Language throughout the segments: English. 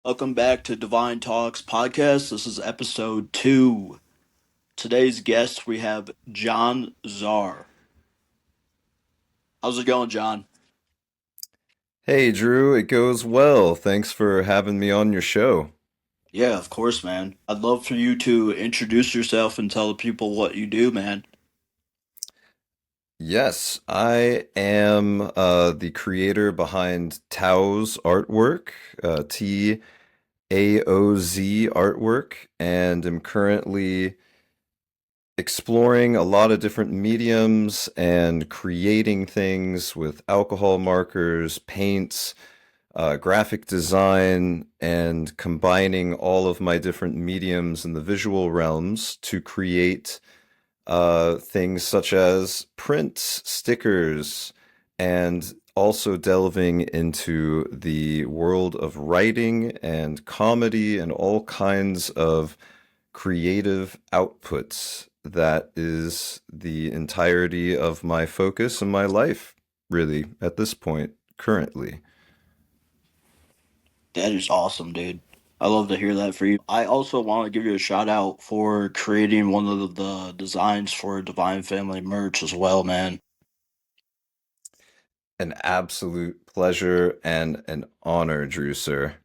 Welcome back to Divine Talks podcast. This is episode 2. Today's guest we have John Zarr. How's it going, John? Hey Drew, it goes well. Thanks for having me on your show. Yeah, of course, man. I'd love for you to introduce yourself and tell the people what you do, man. Yes, I am the creator behind Tao's artwork, TAOZ artwork, and am currently exploring a lot of different mediums and creating things with alcohol markers, paints, graphic design, and combining all of my different mediums in the visual realms to create things such as prints, stickers, and also delving into the world of writing and comedy and all kinds of creative outputs. That is the entirety of my focus in my life, really, at this point, currently. That is awesome, dude. I love to hear that for you. I also want to give you a shout out for creating one of the designs for Divine Family merch as well, man. An absolute pleasure and an honor, Drew, sir.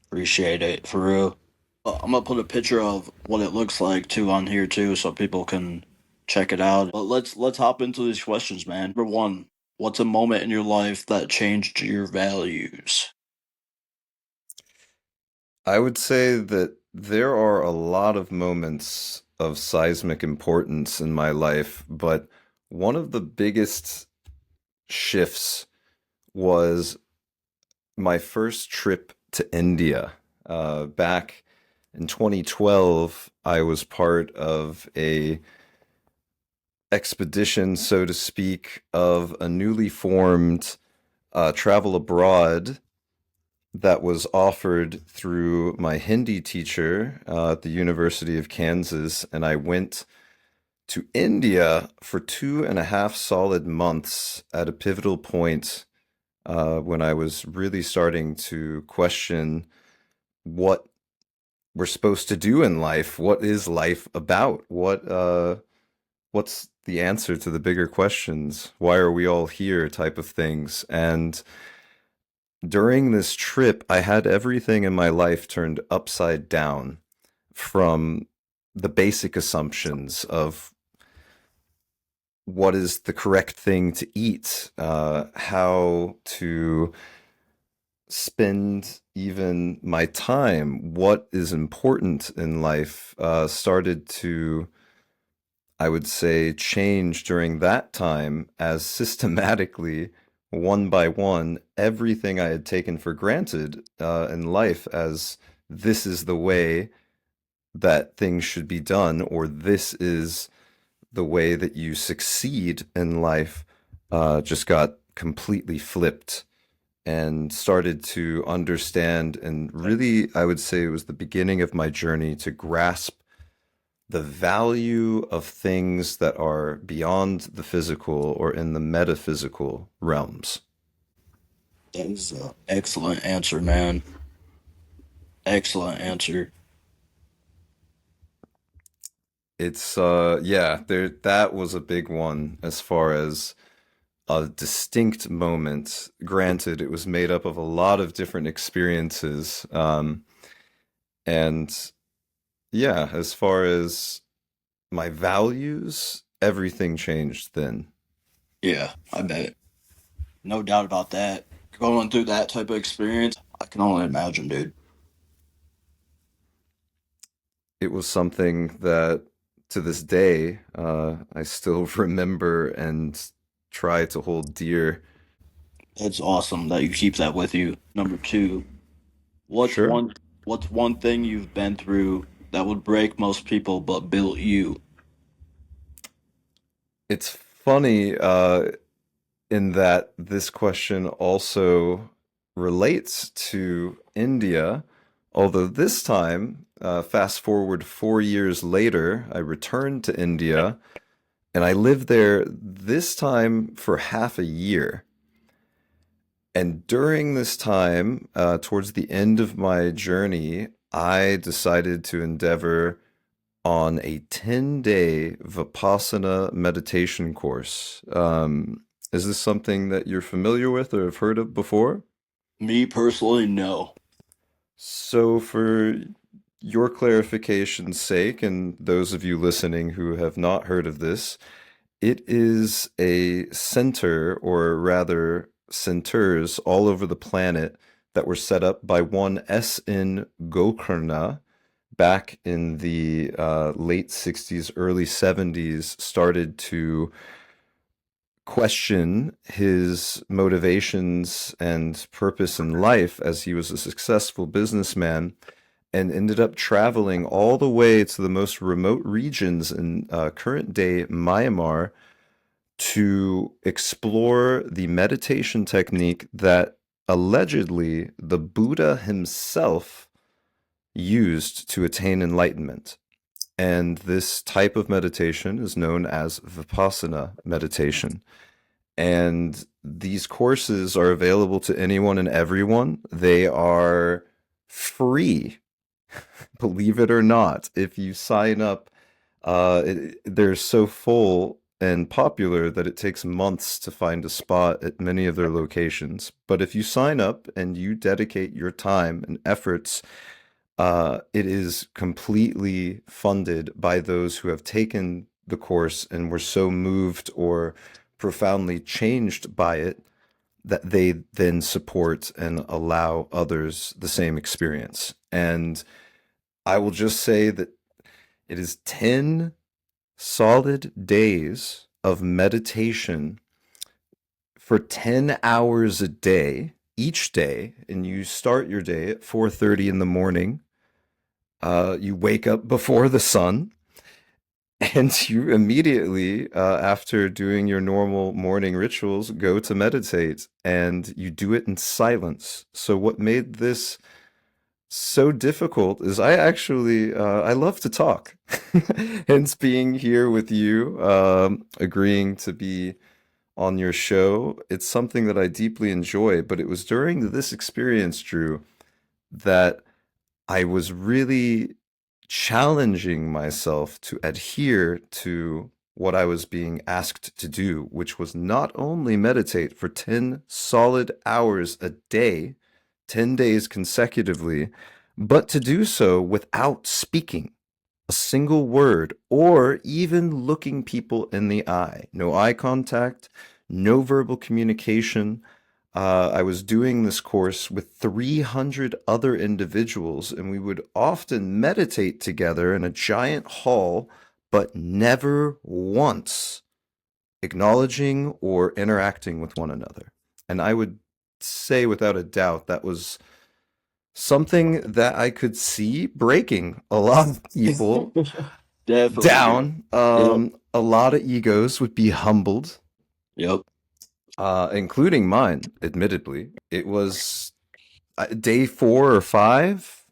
Appreciate it, for real. I'm gonna put a picture of what it looks like too on here too, so people can check it out. But let's hop into these questions, man. Number one, what's a moment in your life that changed your values? I would say that there are a lot of moments of seismic importance in my life, but one of the biggest shifts was my first trip to India. Back in 2012, I was part of a expedition, so to speak, of a newly formed travel abroad that was offered through my Hindi teacher at the University of Kansas, and I went to India for 2.5 solid months at a pivotal point when I was really starting to question what we're supposed to do in life. What is life about? What's the answer to the bigger questions? Why are we all here? Type of things. And during this trip, I had everything in my life turned upside down from the basic assumptions of what is the correct thing to eat, how to spend even my time, what is important in life, started to, I would say, change during that time as systematically, one by one, everything I had taken for granted in life as this is the way that things should be done, or this is the way that you succeed in life, just got completely flipped and started to understand. And really, I would say it was the beginning of my journey to grasp the value of things that are beyond the physical or in the metaphysical realms. That is an excellent answer, man. Excellent answer. It's yeah, there that was a big one as far as a distinct moment. Granted, it was made up of a lot of different experiences. And yeah, as far as my values, everything changed then. Yeah, I bet. No doubt about that. Going through that type of experience, I can only imagine, dude. It was something that to this day, I still remember and try to hold dear. It's awesome that you keep that with you. Number two, what's Sure. one what's one thing you've been through that would break most people but built you? It's funny in that this question also relates to India, although this time, fast forward 4 years later, I returned to India and I lived there this time for half a year. And during this time, towards the end of my journey, I decided to endeavor on a 10-day Vipassana meditation course. Is this something that you're familiar with or have heard of before? Me personally, no. So, for your clarification's sake, and those of you listening who have not heard of this, it is a center, or rather centers, all over the planet that were set up by one S.N. Gokarna back in the late 60s, early 70s, started to question his motivations and purpose in life as he was a successful businessman and ended up traveling all the way to the most remote regions in current day Myanmar to explore the meditation technique that allegedly the Buddha himself used to attain enlightenment. And this type of meditation is known as Vipassana meditation. And these courses are available to anyone and everyone. They are free, believe it or not. If you sign up, they're so full and popular that it takes months to find a spot at many of their locations. But if you sign up and you dedicate your time and efforts, it is completely funded by those who have taken the course and were so moved or profoundly changed by it that they then support and allow others the same experience. And I will just say that it is 10 solid days of meditation for 10 hours a day, each day, and you start your day at 4:30 in the morning. You wake up before the sun, and you immediately, after doing your normal morning rituals, go to meditate, and you do it in silence. So, what made this so difficult is I love to talk. Hence, being here with you, agreeing to be on your show, it's something that I deeply enjoy. But it was during this experience, Drew, that I was really challenging myself to adhere to what I was being asked to do, which was not only meditate for 10 solid hours a day, 10 days consecutively, but to do so without speaking a single word or even looking people in the eye. No eye contact, no verbal communication. I was doing this course with 300 other individuals, and we would often meditate together in a giant hall, but never once acknowledging or interacting with one another. And I would say without a doubt that was something that I could see breaking a lot of people Definitely. down. Yep. A lot of egos would be humbled, Yep. including mine, admittedly. It was day 4 or 5.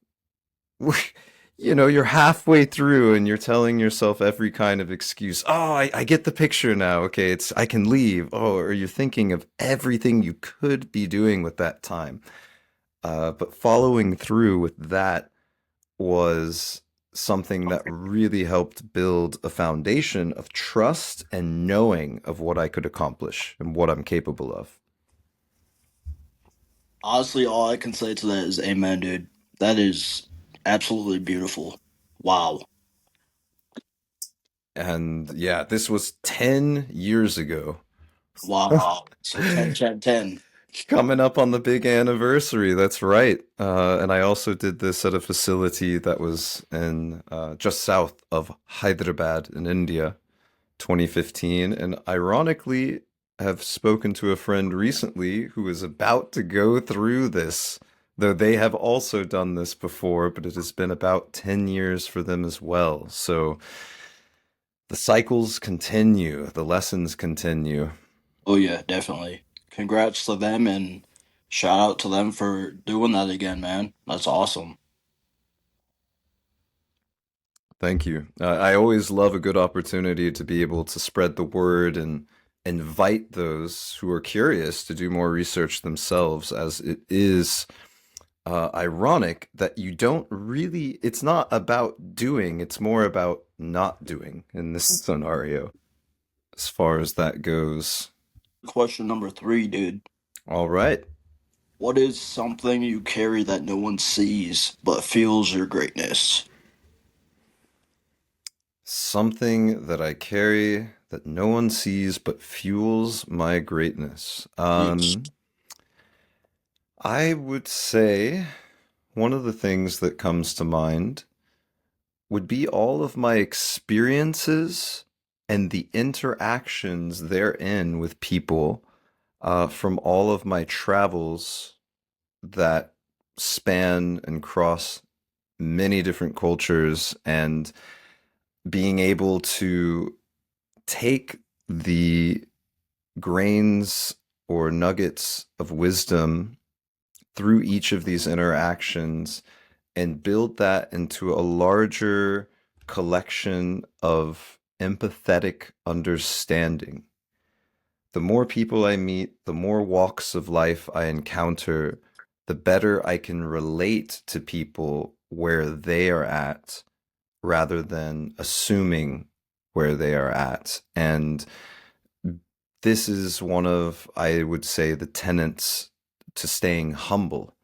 You're halfway through and you're telling yourself every kind of excuse. Oh, I get the picture now. Okay, I can leave. Oh, or you're thinking of everything you could be doing with that time. But following through with that was something that really helped build a foundation of trust and knowing of what I could accomplish and what I'm capable of. Honestly, all I can say to that is amen, dude. That is absolutely beautiful. Wow. And yeah, this was 10 years ago. Wow. So 10, 10, 10. Coming up on the big anniversary, that's right. And I also did this at a facility that was in just south of Hyderabad in India, 2015. And ironically, have spoken to a friend recently who is about to go through this, though they have also done this before, but it has been about 10 years for them as well. So the cycles continue, the lessons continue. Oh yeah, definitely. Congrats to them and shout out to them for doing that again, man. That's awesome. Thank you. I always love a good opportunity to be able to spread the word and invite those who are curious to do more research themselves, as it is ironic that you don't really, it's not about doing, it's more about not doing in this scenario, as far as that goes. Question number three, dude. All right. What is something you carry that no one sees but feels your greatness? Something that I carry that no one sees but fuels my greatness. Yes. I would say one of the things that comes to mind would be all of my experiences and the interactions therein with people from all of my travels that span and cross many different cultures, and being able to take the grains or nuggets of wisdom through each of these interactions and build that into a larger collection of empathetic understanding. The more people I meet, the more walks of life I encounter, the better I can relate to people where they are at rather than assuming where they are at. And this is one of, I would say, the tenets to staying humble.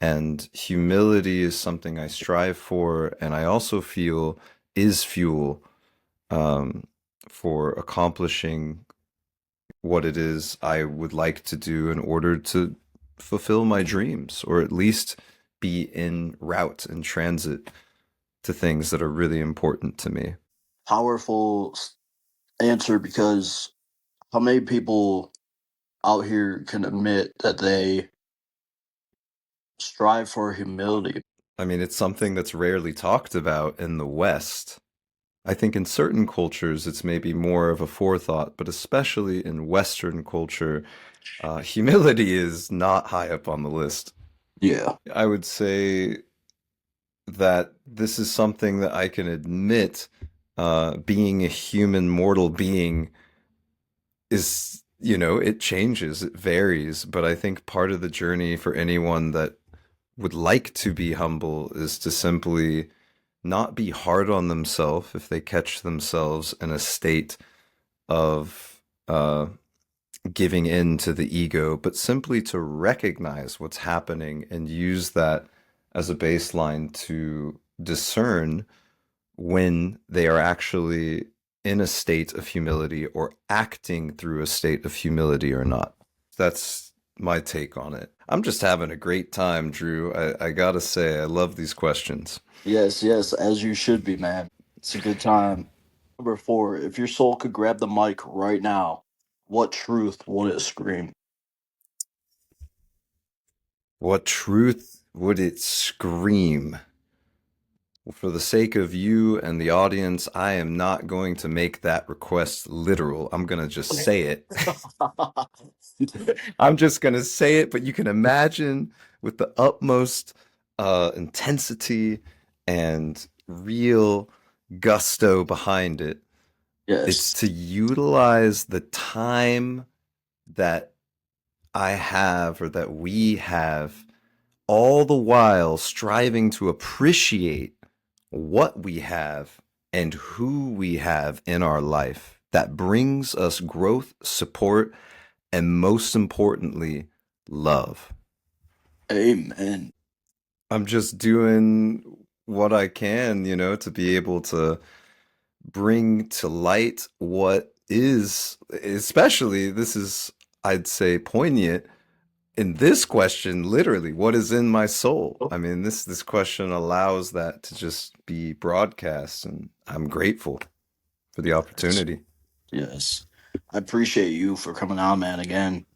And humility is something I strive for, and I also feel is fuel um, for accomplishing what it is I would like to do in order to fulfill my dreams, or at least be en route and transit to things that are really important to me. Powerful answer, because how many people out here can admit that they strive for humility? I mean, it's something that's rarely talked about in the West. I think in certain cultures it's maybe more of a forethought, but especially in Western culture, humility is not high up on the list. Yeah. I would say that this is something that I can admit, being a human mortal being is, it changes, it varies, but I think part of the journey for anyone that would like to be humble is to simply not be hard on themselves if they catch themselves in a state of giving in to the ego, but simply to recognize what's happening and use that as a baseline to discern when they are actually in a state of humility or acting through a state of humility or not. That's my take on it. I'm just having a great time, Drew. I gotta say, I love these questions. Yes, yes, as you should be, man. It's a good time. Number four, if your soul could grab the mic right now, what truth would it scream? What truth would it scream? For the sake of you and the audience, I am not going to make that request literal. I'm going to just say it. I'm just going to say it, but you can imagine with the utmost intensity and real gusto behind it. It's Yes. to utilize the time that I have, or that we have, all the while striving to appreciate what we have and who we have in our life that brings us growth, support, and most importantly, love. Amen. I'm just doing what I can, to be able to bring to light what is, especially this is, I'd say, poignant in this question, literally, what is in my soul? I mean, this question allows that to just be broadcast, and I'm grateful for the Yes. opportunity. Yes. I appreciate you for coming on, man, again.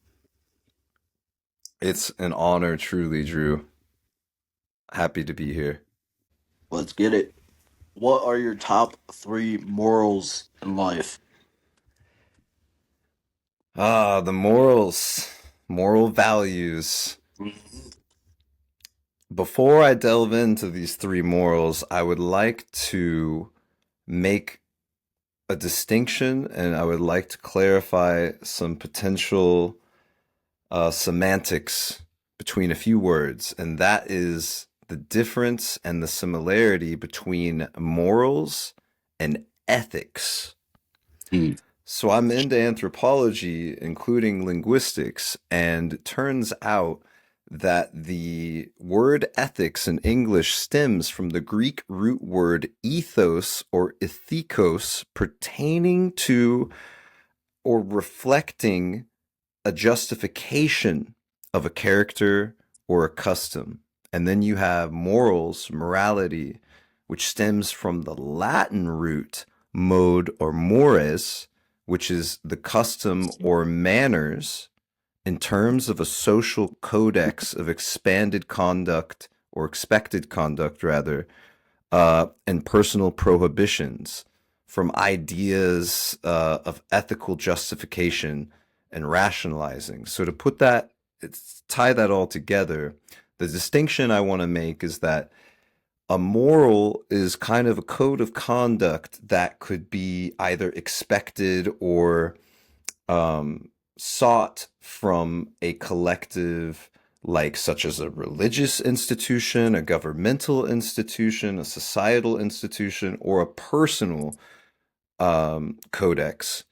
It's an honor, truly, Drew. Happy to be here. Let's get it. What are your top three morals in life? Ah, the morals, moral values. Mhm. Before I delve into these three morals, I would like to make a distinction, and I would like to clarify some potential semantics between a few words, and that is the difference and the similarity between morals and ethics. Mm. So I'm into anthropology, including linguistics, and it turns out that the word ethics in English stems from the Greek root word ethos or ethikos, pertaining to or reflecting a justification of a character or a custom. And then you have morals, morality, which stems from the Latin root mode or mores, which is the custom or manners in terms of a social codex of expanded conduct or expected conduct, rather, and personal prohibitions from ideas of ethical justification and rationalizing. So to put that, tie that all together, the distinction I want to make is that a moral is kind of a code of conduct that could be either expected or sought from a collective, like such as a religious institution, a governmental institution, a societal institution, or a personal codex.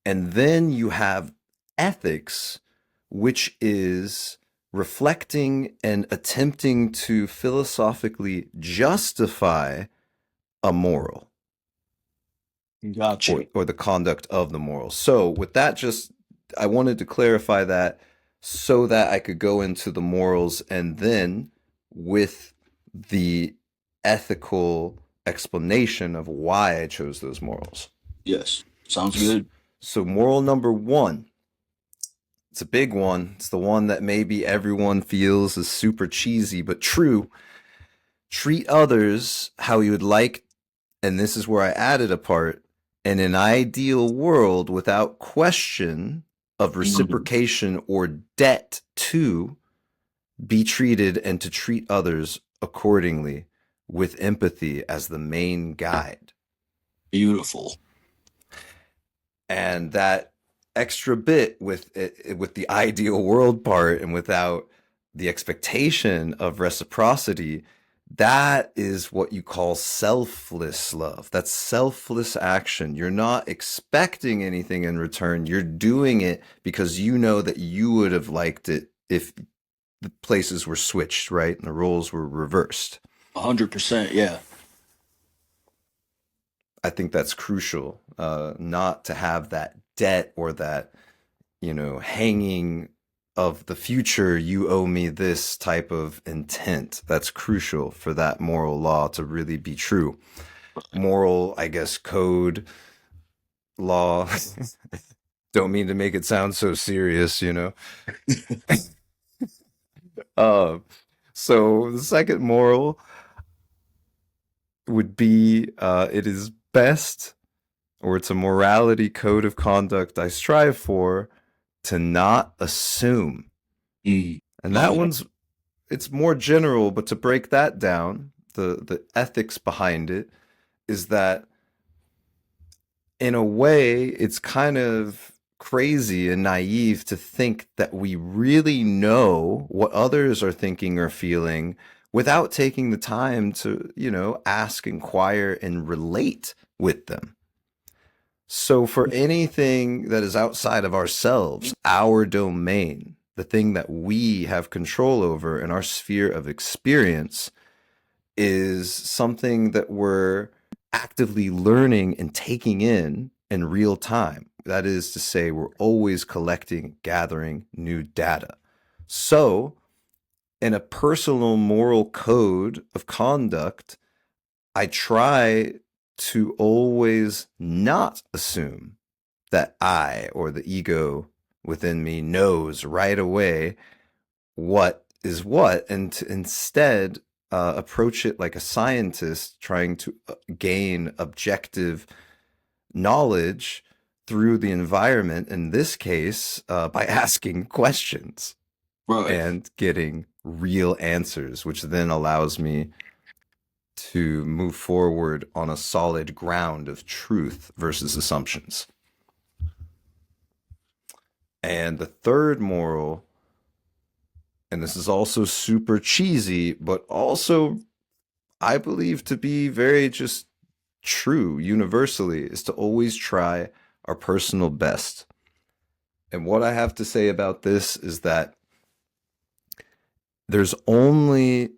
And then you have ethics, which is reflecting and attempting to philosophically justify a moral Got you. or the conduct of the moral. So with that, just I wanted to clarify that so that I could go into the morals and then with the ethical explanation of why I chose those morals. Yes. Sounds good. So moral number one, it's a big one. It's the one that maybe everyone feels is super cheesy, but true. Treat others how you would like, and this is where I added a part, in an ideal world without question of Mhm. reciprocation or debt to be treated and to treat others accordingly with empathy as the main guide. Beautiful. And that extra bit with it, with the ideal world part and without the expectation of reciprocity, that is what you call selfless love. That's selfless action. You're not expecting anything in return. You're doing it because you know that you would have liked it if the places were switched, right? And the roles were reversed. 100%. Yeah. I think that's crucial, not to have that debt or that, hanging of the future, you owe me this type of intent. That's crucial for that moral law to really be true. Moral, I guess, code, law. Don't mean to make it sound so serious. Uh, so the second moral would be it is best, or it's a morality code of conduct I strive for, to not assume. Mm. And Oh, that yeah. one's it's more general, but to break that down, the ethics behind it is that in a way it's kind of crazy and naive to think that we really know what others are thinking or feeling without taking the time to, ask, inquire, and relate with them. So, for anything that is outside of ourselves, our domain, the thing that we have control over in our sphere of experience, is something that we're actively learning and taking in real time. That is to say, we're always collecting, gathering new data. So, in a personal moral code of conduct, I try to always not assume that I or the ego within me knows right away what is what, and to instead approach it like a scientist trying to gain objective knowledge through the environment, in this case, by asking questions Right. and getting real answers, which then allows me to move forward on a solid ground of truth versus assumptions. And the third moral, and this is also super cheesy, but also I believe to be very just true universally, is to always try our personal best. And what I have to say about this is that there's only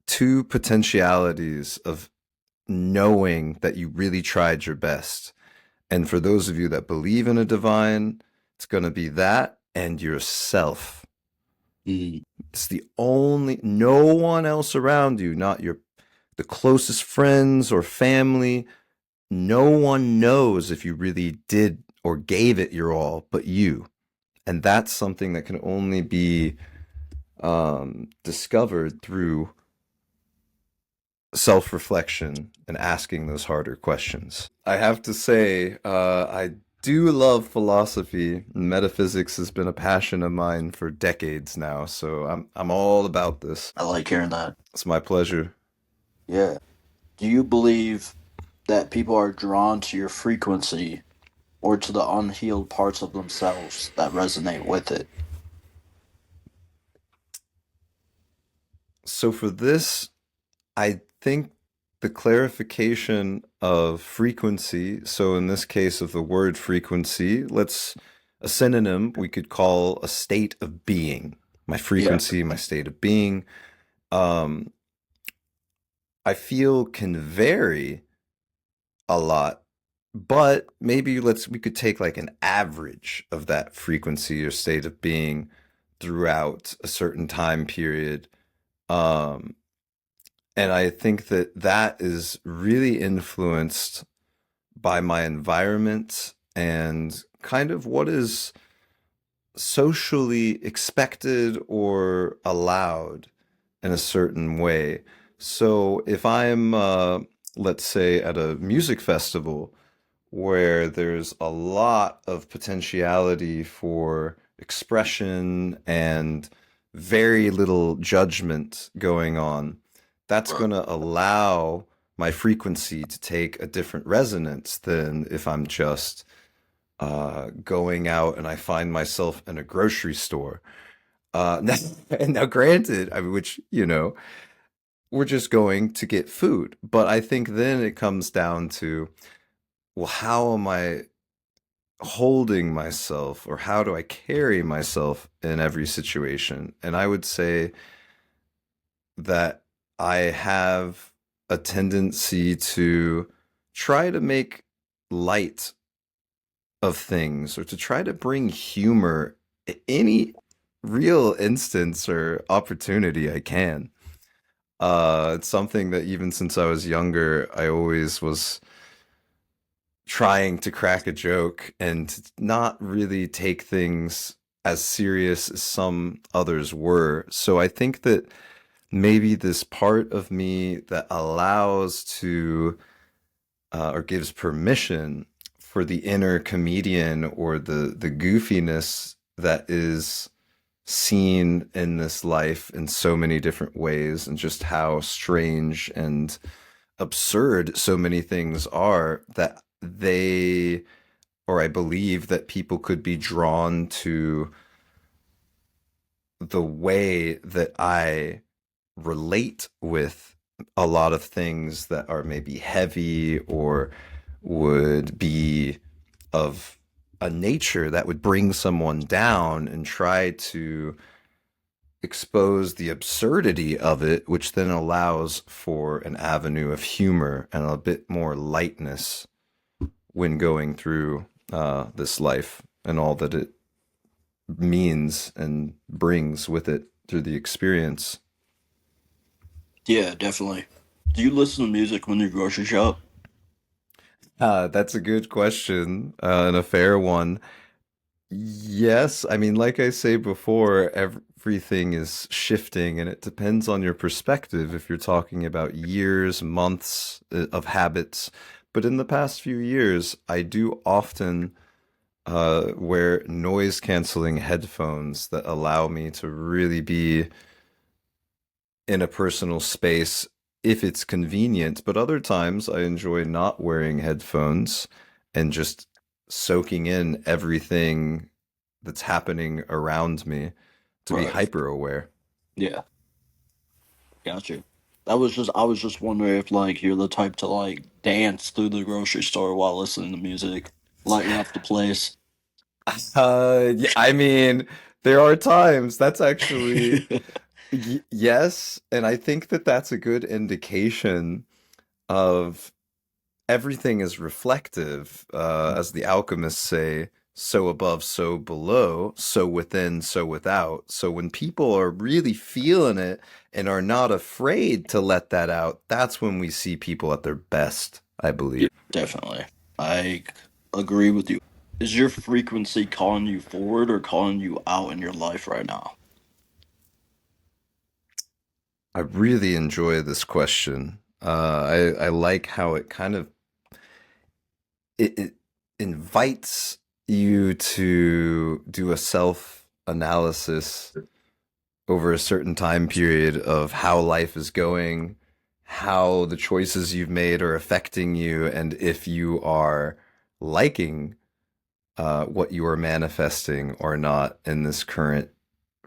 two potentialities of knowing that you really tried your best. And for those of you that believe in a divine, it's going to be that and yourself. Mm. It's the only, no one else around you, not the closest friends or family. No one knows if you really did or gave it your all but you. And that's something that can only be discovered through self-reflection and asking those harder questions. I have to say, I do love philosophy. Metaphysics has been a passion of mine for decades now, so I'm all about this. I like hearing that. It's my pleasure. Yeah. Do you believe that people are drawn to your frequency or to the unhealed parts of themselves that resonate with it? So for this, I think the clarification of frequency, so in this case of the word frequency, a synonym we could call a state of being. My Yeah. frequency, my state of being, um, I feel can vary a lot, but maybe we could take like an average of that frequency or state of being throughout a certain time period. Um, And I think that that is really influenced by my environment and kind of what is socially expected or allowed in a certain way. So if I'm, let's say, at a music festival where there's a lot of potentiality for expression and very little judgment going on, that's Right. going to allow my frequency to take a different resonance than if I'm just going out and I find myself in a grocery store. Now, and now, granted, I mean, which, we're just going to get food. But I think then it comes down to, well, how am I holding myself or how do I carry myself in every situation? And I would say that I have a tendency to try to make light of things or to try to bring humor any real instance or opportunity I can. It's something that even since I was younger, I always was trying to crack a joke and not really take things as serious as some others were. So I think that maybe this part of me that allows to or gives permission for the inner comedian or the goofiness that is seen in this life in so many different ways and just how strange and absurd so many things are that they or I believe that people could be drawn to the way that I relate with a lot of things that are maybe heavy or would be of a nature that would bring someone down and try to expose the absurdity of it, which then allows for an avenue of humor and a bit more lightness when going through this life and all that it means and brings with it through the experience. Yeah, definitely. Do you listen to music when you grocery shop? That's a good question and a fair one. Yes, I mean, like I say before, everything is shifting and it depends on your perspective if you're talking about years, months of habits. But in the past few years, I do often wear noise canceling headphones that allow me to really be in a personal space if it's convenient, but other times I enjoy not wearing headphones and just soaking in everything that's happening around me to be Right. hyper aware. Yeah. Got you. I was just wondering if like you're the type to like dance through the grocery store while listening to music, lighting up the place. Yeah, I mean, there are times that's actually yes, and I think that that's a good indication of everything is reflective, as the alchemists say, so above, so below, so within, so without. So when people are really feeling it and are not afraid to let that out, that's when we see people at their best, I Yeah, believe. definitely. I agree with you. Is your frequency calling you forward or calling you out in your life right now? I really enjoy this question. I like how it kind of it invites you to do a self analysis over a certain time period of how life is going, how the choices you've made are affecting you, and if you are liking what you are manifesting or not in this current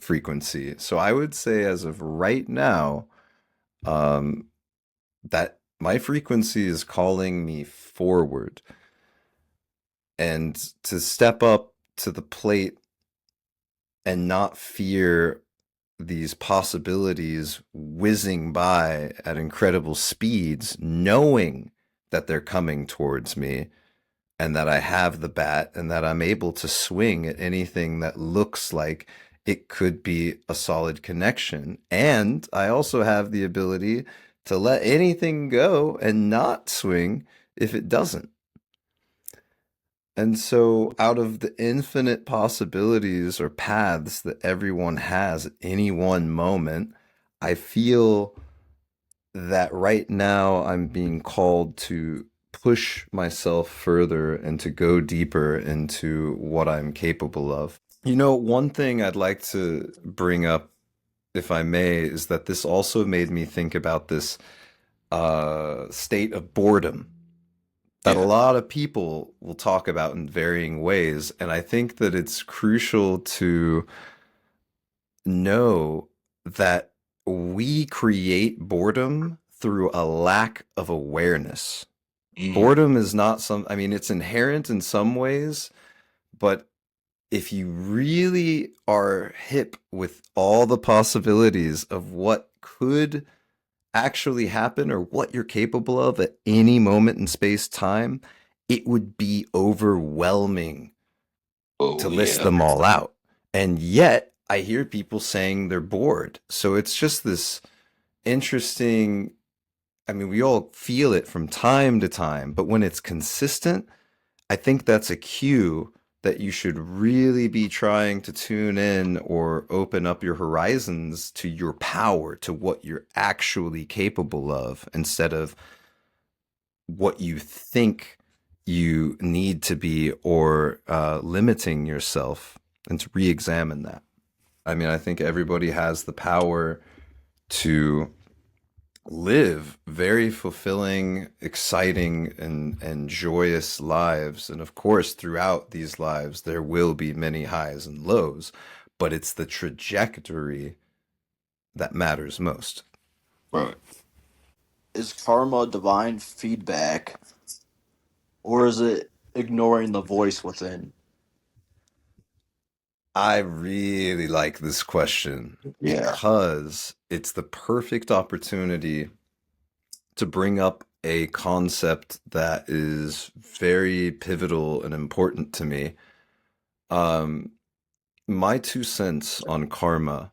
frequency. So I would say, as of right now, um, that my frequency is calling me forward and to step up to the plate and not fear these possibilities whizzing by at incredible speeds, knowing that they're coming towards me and that I have the bat and that I'm able to swing at anything that looks like it could be a solid connection. And I also have the ability to let anything go and not swing if it doesn't. And so, out of the infinite possibilities or paths that everyone has at any one moment, I feel that right now I'm being called to push myself further and to go deeper into what I'm capable of. You know, one thing I'd like to bring up, if I may, is that this also made me think about this state of boredom that a Yeah. lot of people will talk about in varying ways. And I think that it's crucial to know that we create boredom through a lack of awareness. Mm. Boredom is not I mean, it's inherent in some ways, but if you really are hip with all the possibilities of what could actually happen or what you're capable of at any moment in space time, it would be overwhelming to Oh list yeah. them all out. And yet, I hear people saying they're bored. So it's just this interesting. I mean, we all feel it from time to time, but when it's consistent, I think that's a cue that you should really be trying to tune in or open up your horizons to your power, to what you're actually capable of, instead of what you think you need to be or limiting yourself, and to re-examine that. I mean, I think everybody has the power to live very fulfilling, exciting, and joyous lives. And of course, throughout these lives, there will be many highs and lows, but it's the trajectory that matters most. Right. Is karma divine feedback or is it ignoring the voice within? I really like this question Yeah. because it's the perfect opportunity to bring up a concept that is very pivotal and important to me. Um, my 2 cents on karma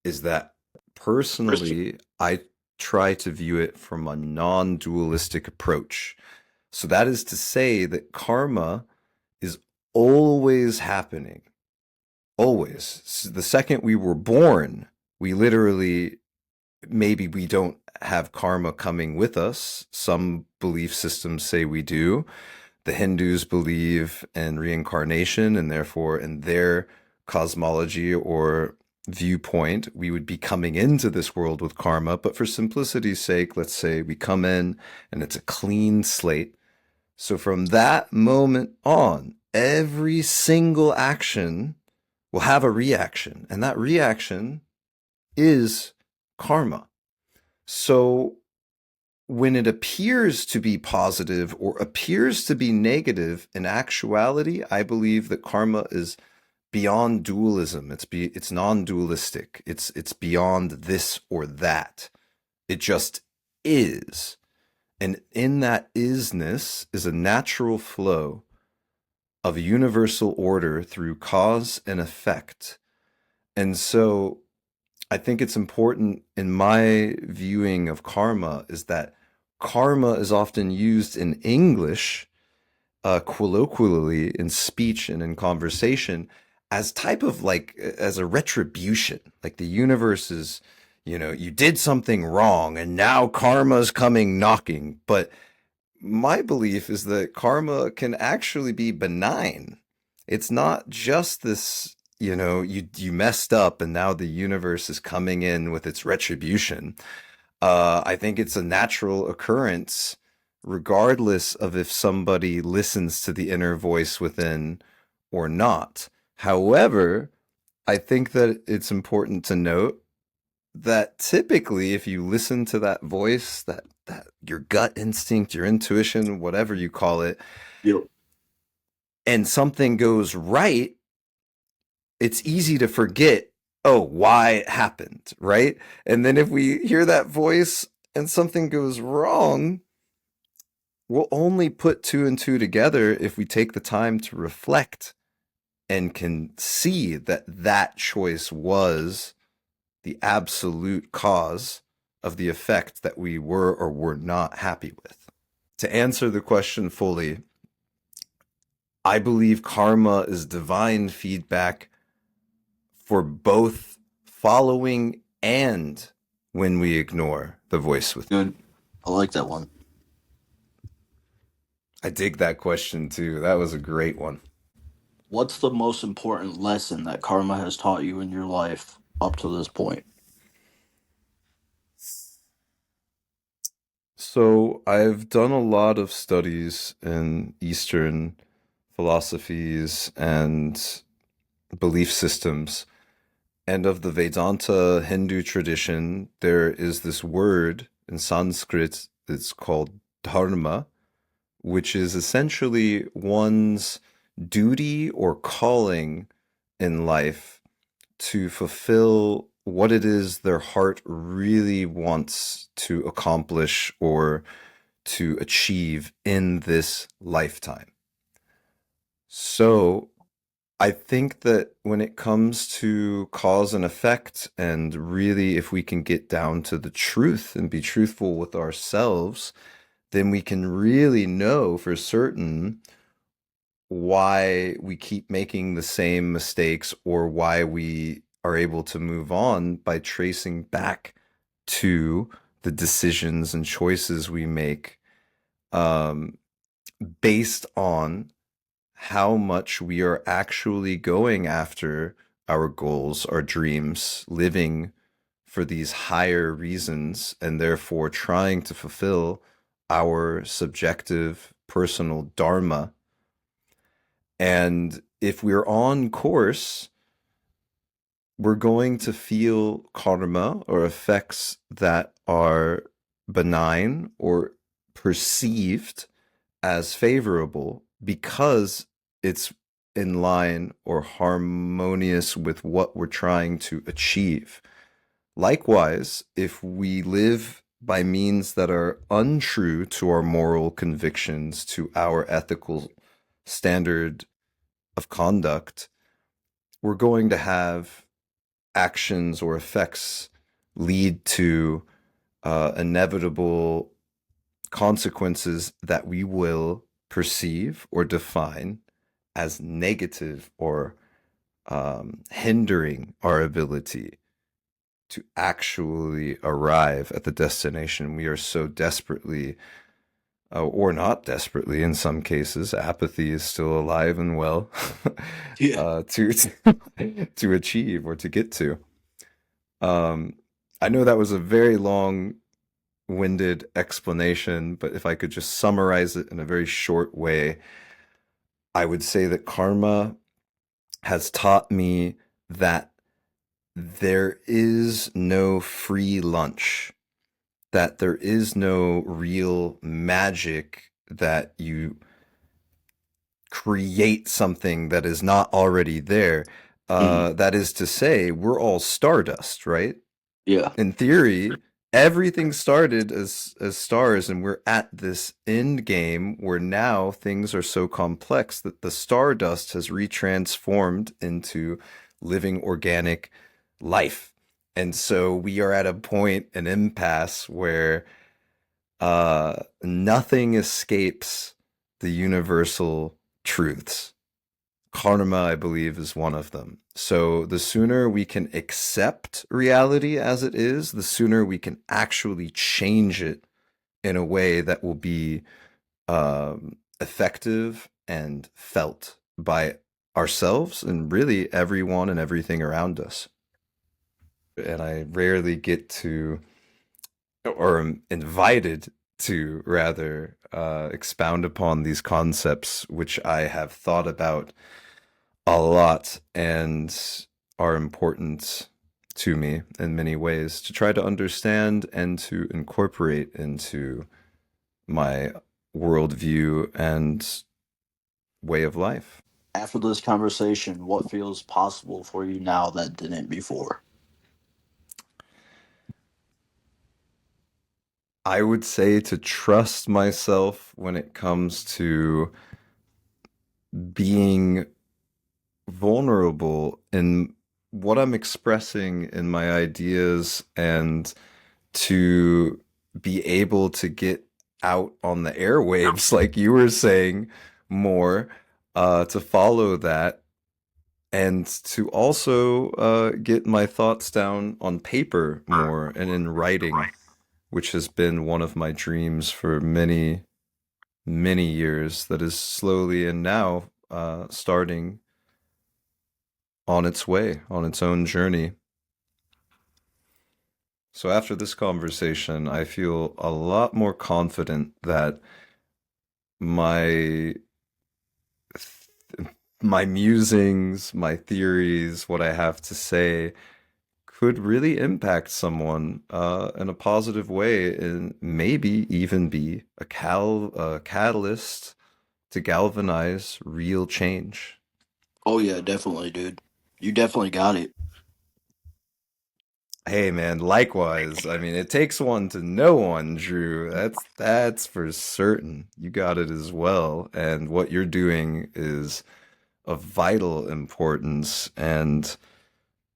is that personally, I try to view it from a non dualistic approach. So that is to say that karma is always happening, always. The second we were born, we literally, maybe we don't have karma coming with us. Some belief systems say we do. The Hindus believe in reincarnation, and therefore in their cosmology or viewpoint, we would be coming into this world with karma. But for simplicity's sake, let's say we come in and it's a clean slate. So from that moment on, every single action will have a reaction, and that reaction is karma. So when it appears to be positive or appears to be negative, in actuality, I believe that karma is beyond dualism. It's non-dualistic. It's beyond this or that. It just is. And in that isness is a natural flow of a universal order through cause and effect. And so I think it's important in my viewing of karma is that karma is often used in English, colloquially in speech and in conversation as type of like as a retribution. Like the universe is, you did something wrong and now karma's coming knocking. But my belief is that karma can actually be benign. It's not just this, you messed up and now the universe is coming in with its retribution. I think it's a natural occurrence, regardless of if somebody listens to the inner voice within or not. However, I think that it's important to note that typically if you listen to that voice, that your gut instinct, your intuition, whatever you call it, Yep. and something goes right, it's easy to forget, oh, why it happened, right? And then if we hear that voice and something goes wrong, we'll only put two and two together if we take the time to reflect and can see that that choice was the absolute cause of the effect that we were or were not happy with. To answer the question fully, I believe karma is divine feedback for both following and when we ignore the voice within. Good. I like that one. I dig that question too. That was a great one. What's the most important lesson that karma has taught you in your life up to this point? So, I've done a lot of studies in Eastern philosophies and belief systems. And of the Vedanta Hindu tradition, there is this word in Sanskrit that's called dharma, which is essentially one's duty or calling in life to fulfill what it is their heart really wants to accomplish or to achieve in this lifetime. So, I think that when it comes to cause and effect, and really if we can get down to the truth and be truthful with ourselves, then we can really know for certain why we keep making the same mistakes or why we are able to move on by tracing back to the decisions and choices we make um, based on how much we are actually going after our goals, our dreams, living for these higher reasons, and therefore trying to fulfill our subjective personal dharma. And if we're on course, we're going to feel karma or effects that are benign or perceived as favorable because it's in line or harmonious with what we're trying to achieve. Likewise, if we live by means that are untrue to our moral convictions, to our ethical standard of conduct, we're going to have actions or effects lead to inevitable consequences that we will perceive or define as negative or hindering our ability to actually arrive at the destination we are so desperately, or not desperately in some cases, apathy is still alive and well, Yeah. to to achieve or to get to. Um, I know that was a very long-winded explanation, but if I could just summarize it in a very short way, I would say that karma has taught me that there is no free lunch, that there is no real magic that you create something that is not already there. Mm, That is to say, we're all stardust, right? yeah. In theory, everything started as stars, and we're at this end game where now things are so complex that the stardust has retransformed into living organic life. And so we are at a point, an impasse where nothing escapes the universal truths. Karma, I believe, is one of them. So the sooner we can accept reality as it is, the sooner we can actually change it in a way that will be effective and felt by ourselves and really everyone and everything around us. And I rarely get to, or am invited to rather, expound upon these concepts, which I have thought about a lot and are important to me in many ways to try to understand and to incorporate into my worldview and way of life. After this conversation, what feels possible for you now that didn't before? I would say to trust myself when it comes to being vulnerable in what I'm expressing in my ideas and to be able to get out on the airwaves, like you were saying, more, to follow that and to also get my thoughts down on paper more and in writing, which has been one of my dreams for many, many years, that is slowly and now starting on its way, on its own journey. So after this conversation, I feel a lot more confident that my my musings, my theories, what I have to say could really impact someone in a positive way and maybe even be a catalyst to galvanize real change. Oh yeah, definitely, dude. You definitely got it. Hey man, likewise. I mean, it takes one to know one, Drew. That's for certain. You got it as well. And what you're doing is of vital importance and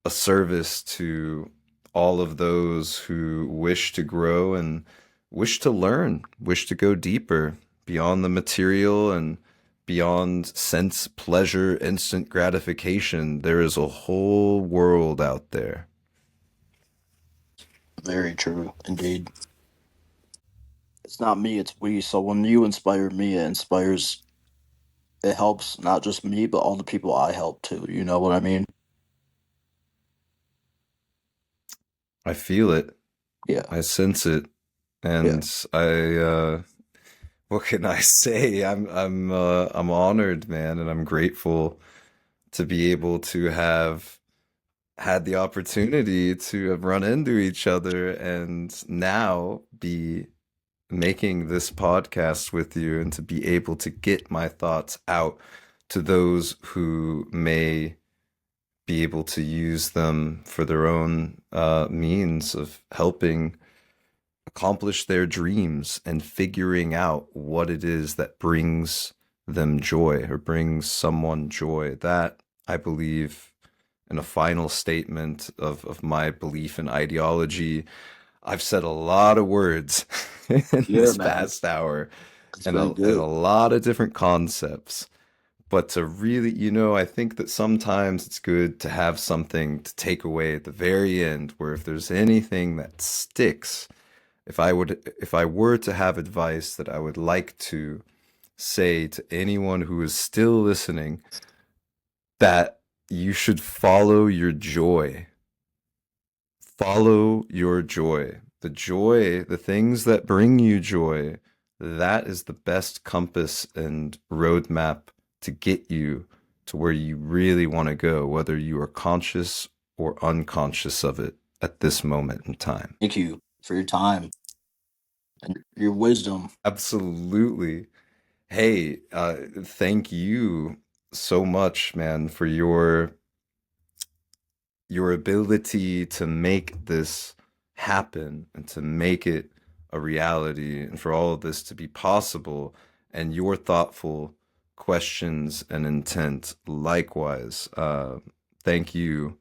a service to all of those who wish to grow and wish to learn, wish to go deeper beyond the material and beyond sense, pleasure, instant gratification. There is a whole world out there. Very true, indeed. It's not me, it's we. So when you inspire me, it helps not just me, but all the people I help too. You know what I mean? I feel it. Yeah, I sense it. yeah. And I what can I say? I'm honored, man, and I'm grateful to be able to have had the opportunity to have run into each other and now be making this podcast with you and to be able to get my thoughts out to those who may be able to use them for their own means of helping accomplish their dreams and figuring out what it is that brings them joy or brings someone joy. That, I believe, in a final statement of my belief and ideology. I've said a lot of words in Yeah, this man. past hour It's and been a good. lot of different concepts. But to really, I think that sometimes it's good to have something to take away at the very end, where if there's anything that sticks, if I were to have advice that I would like to say to anyone who is still listening, that you should follow your joy. Follow your joy. The joy, the things that bring you joy, that is the best compass and roadmap to get you to where you really want to go, whether you are conscious or unconscious of it at this moment in time. Thank you for your time and your wisdom. Absolutely. Hey, thank you so much, man, for your ability to make this happen and to make it a reality and for all of this to be possible and your thoughtful questions and intent likewise. Thank you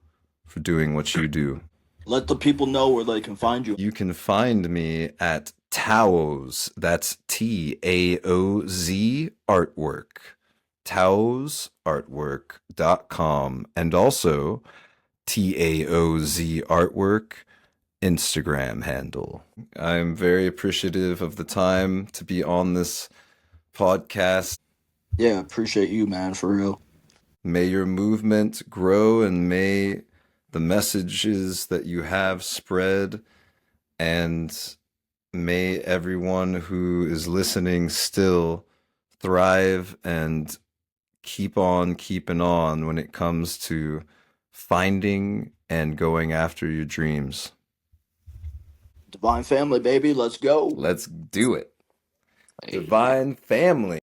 for doing what you do. Let the people know where they can find you. You can find me at Taoz, that's TAOZ artwork, taozartwork.com, and also TAOZ artwork Instagram handle. I'm very appreciative of the time to be on this podcast. Yeah, appreciate you, man, for real. May your movement grow and may the messages that you have spread, and may everyone who is listening still thrive and keep on keeping on when it comes to finding and going after your dreams. Divine family, baby, let's go. Let's do it. Hey. Divine family.